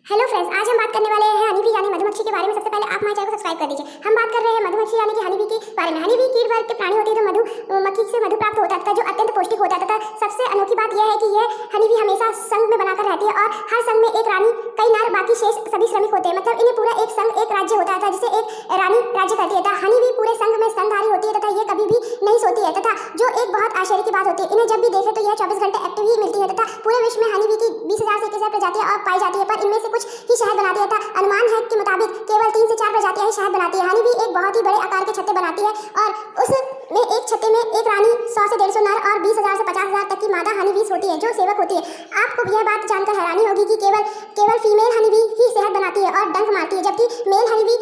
Hello friends, आज हम बात करने वाले हैं हनी बी यानी मधुमक्खी के बारे में। सबसे पहले आप हमारे चैनल को सब्सक्राइब कर दीजिए। हम बात कर रहे हैं मधुमक्खी यानी कि हनी बी के बारे में। हनी बी कीट वर्ग के प्राणी होते हैं जो मधुमक्खी से मधु प्राप्त होता है जो अत्यंत पौष्टिक होता है तथा सबसे अनोखी बात यह है कि यह हनी बी हमेशा संघ में बनाकर रहती है और हर संघ में एक रानी, कई नर, बाकी शेष सभी श्रमिक होते हैं। मतलब इन्हें पूरा एक संघ, एक राज्य होता है जिसे एक रानी राज्य करती है। हनी बी पूरे संघ में स्तनधारी होती है तथा ये कभी भी नहीं सोती है तथा जो एक बहुत आश्चर्य की बात होती है, इन्हें जब भी देखे तो यह 24 घंटे एक्टिव ही मिलती है तथा पूरे विश्व में हनी बी की 20,000 से 21,000 प्रजातियां और पाई जाती है, पर इनमें से कुछ ही शहद बनाती है। अनुमान है के मुताबिक केवल 3 से 4 प्रजातियां ही शहद बनाती है। हनी बी एक बहुत ही बड़े आकार के छत्ते बनाती है और उसमें एक छत्ते में एक रानी, 100 से 150 नर और 20,000 से 50,000 तक की मादा हनी बीज होती है जो सेवक होती है। आपको यह बात जानकर हैरानी होगी कि केवल फीमेल हनी बी ही शहद बनाती है और डंक मारती है, जबकि मेल हनी बी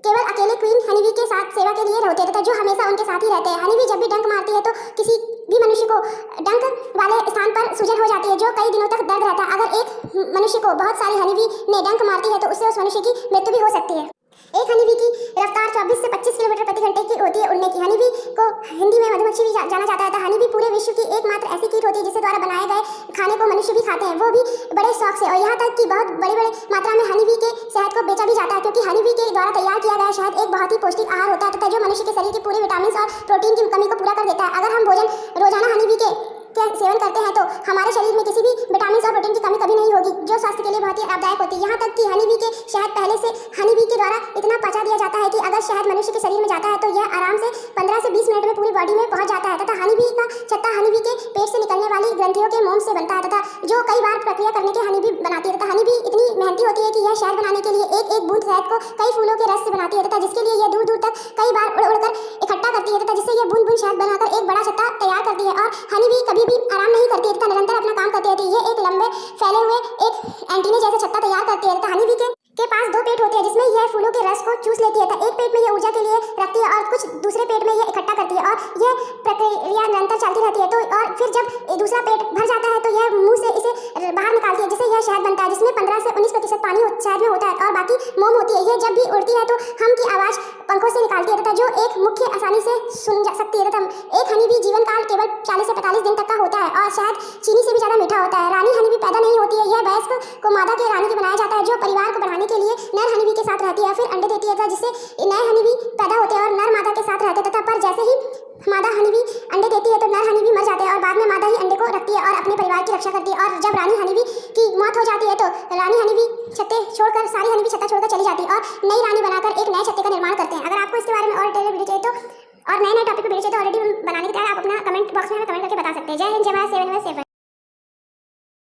केवल अकेले क्वीन हनी बी के साथ सेवा के लिए होते हैं तथा जो हमेशा उनके साथ ही रहते हैं। हनी बी जब भी डंक मारती है तो किसी भी मनुष्य को डंक वाले स्थान पर सूजन हो जाती है जो कई दिनों तक दर्द रहता है। अगर एक मनुष्य को बहुत सारी हनी बी ने डंक मारती है तो उससे उस मनुष्य की मृत्यु भी हो सकती है। एक हनी बी की रफ्तार 24 से 25 किलोमीटर प्रति घंटे की होती है उड़ने की। हनी बी को हिंदी में मधुमक्खी भी जाना जाता है। हनी बी पूरे विश्व की एकमात्र ऐसी कीट होती है जिसके द्वारा बनाए गए खाने को मनुष्य भी खाते हैं, वो भी बड़े शौक से। और यहाँ तक कि बहुत बड़े मात्रा में हनी बी के शहद को बेचा भी जाता है क्योंकि हनी बी के द्वारा तैयार किया गया शहद एक बहुत ही पौष्टिक आहार होता है तथा जो मनुष्य के शरीर के पूरे विटामिन और प्रोटीन की कमी को पूरा कर देता है। अगर हम भोजन रोजाना हनी बी के सेवन करते हैं तो हमारे शरीर में किसी भी विटामिन और प्रोटीन की कमी कभी नहीं होगी जो स्वास्थ्य के लिए बहुत ही लाभदायक होती है। यहाँ तक कि हनी बी के शहद पहले से हनी बी के द्वारा इतना पचा दिया जाता है कि अगर शहद मनुष्य के शरीर में जाता है तो यह आराम से 15 से 20 मिनट में पूरी बॉडी में पहुंच जाता है तथा हनी बी का छत्ता हनी बी के पेट से निकलने वाली ग्रंथियों के मोम से बनता है तथा जो कई बार प्रक्रिया करने के हनी बी बनाती है तथा हनी बी इतनी मेहनती होती है कि यह शहद बनाने के लिए एक बूंद शहद को कई फूलों के रस से बनाती है तथा जिसके लिए यह दूर दूर तक कई बार उड़ उड़कर इकट्ठा करती है तथा जिससे यह बूंद बूंद शहद बनाकर एक बड़ा छत्ता तैयार करती है। और हनी बी कभी भी आराम नहीं करती तथा निरंतर अपना काम करती रहती है। ये एक लंबे फैले हुए एक एंटीने जैसे छत्ता तैयार करती है तथा हनी बी के पास 2 पेट होते हैं जिसमें यह फूलों के रस को चूस लेती है। एक पेट में यह ऊर्जा के लिए रखती है और कुछ दूसरे पेट में यह इकट्ठा करती है और यह प्रक्रिया निरंतर चलती रहती है। तो और फिर जब दूसरा पेट भर जाता है तो यह मुंह से इसे बाहर निकालती है जिससे यह शहद बनता है जिसमें 15 से 19% पानी शहद में होता है और बाकी मोम होती है। यह जब भी उड़ती है तो हम की आवाज पंखों से निकालती है तथा जो एक मुख्य आसानी से सुन जा सकती है तथा एक हनी बी जीवन काल केवल 40 से 45 दिन तक का होता है और शायद चीनी से भी ज्यादा मीठा होता है। रानी हनी बी पैदा नहीं होती है, यह वयस्क को मादा के रानी के बनाया जाता है जो परिवार को बढ़ाने के लिए नर हनी बी के साथ रहती है, फिर अंडे देती है जिससे नए हनी बी पैदा होते हैं और नर मादा के साथ रहते हैं तथा पर जैसे ही मादा हनी बी अंडे देती है तो नर हनी बी मर जाते हैं और बाद में मादा ही अंडे को रखती है और अपने परिवार की रक्षा करती है। और जब रानी हनी बी की मौत हो जाती है तो रानी हनी बी छत्ते छोड़कर सारी हनी बी छत्ता छोड़कर चली जाती है और नई रानी बनाकर एक नए छत्ते का निर्माण करते हैं। अगर आपको इसके बारे में और डिटेल वीडियो चाहिए तो और नए टॉपिक पर वीडियो चाहिए तो ऑलरेडी बनाने के तैयार, आप अपना कमेंट बॉक्स में हमें कमेंट करके बता सकते हैं। जय हिंद, जय भारत, सेवन में सेवन।